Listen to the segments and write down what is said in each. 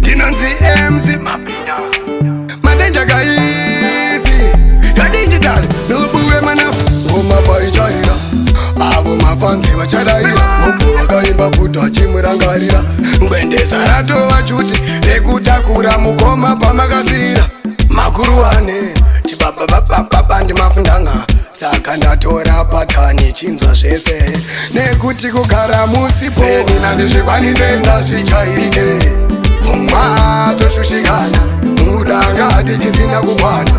Dinanzi MC Mapina Madenja Gaisi Ya digital Nubuwe manafu Ngoma bai charira Abo mafanzi wacharaira Mubu wakaimba futa chimurangarira Ngwende sarato wachuti Rekutakura mukoma pamakasira Makuruwane Chibaba ndi mafundanga Saka ndatora patani chinzwa zvese Nekuti kugara musipo Nina ndizvikwanise ndazvichairike Mumwa toshushikana Mudanga hatichisina kukwana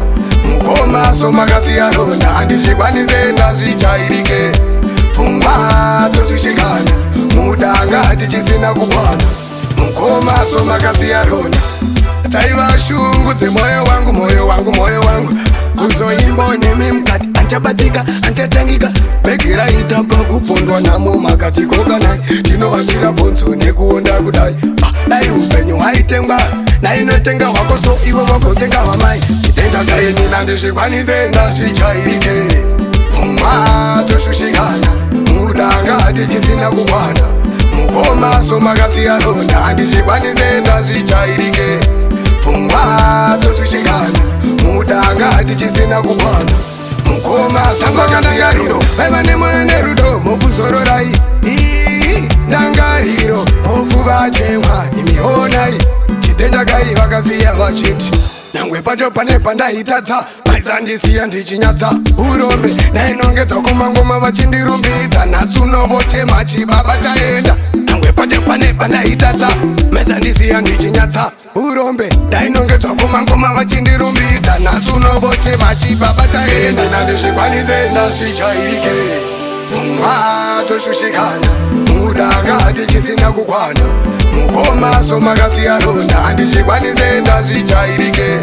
Mukoma somakasiya ronda Handizvikwanise ndazvichairike Mumwa toshushikana Mudanga hatichisina kukwana Mukoma somakasiya ronda Taiva shungu dze moyo wangu Kuzoimba nemi mkati Anchabatika, anchatangika Begira itapa kupondwa namo makati koka nai Tinovachira bonzo nekuonda kudai Dai upenyu haitengwa Na inotenga wako so iwe wako tenga wamai Chitenda saye nina ndizvikwanise ndazvichairike Mumwa toshushikana Mudanga hatichisina kukwana Mukoma somakasiya ronda Handizvikwanise ndazvichairike Pumba toshushikana Mudanga hatichisina kukwana Mukoma somakasiya ronda Vaiva nemoyo nerudo mokuzororai Ndangariro mofuva chemwa imihonai Chitenda kai vakasiya vachiti Nyangwe pacho pane pandaitadza Maisandisiya ndichinyatsa urombe Nainongedza kumangoma vachindirumbidza Natsunovochema chibaba chaenda Nyangwe pacho pane pandaitadza Maisandisiya ndichinyatsa urombe Nainongedza kumangoma vachindirumbidza Natsunovochema chibaba chaenda Nina ndizvikwanise ndazvichairike Mumwa toshushikana Mudanga hatichisina kukwana Mukoma somakasiya ronda Handizvikwanise ndazvichairike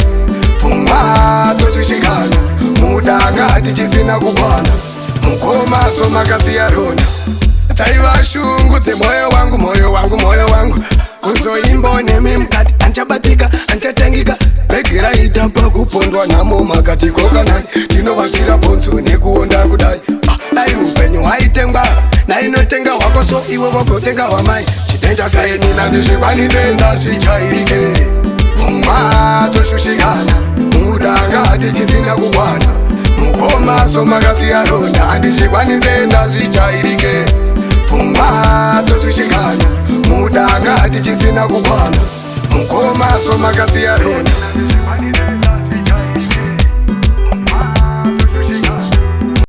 Mumwa toshushikana Mudanga hatichisina kukwana Mukoma somakasiya ronda Taiva shungu dze moyo wangu Kuzoimba nemi mkati Anchabatika, anchatangika Begira itapa kupondwa namo makati koka nai Tinovachira bonzo nekuonda kudai Dai upenyu haitengwa Na inotenga wako so iwe wako tenga wamai Chitenda saye nina ndizvikwanise ndazvichairike Mumwa toshushikana Mudanga hatichisina kukwana Mukoma somakasiya ronda Handizvikwanise ndazvichairike Mumwa toshushikana Mudanga hatichisina kukwana Mukoma somakasiya ronda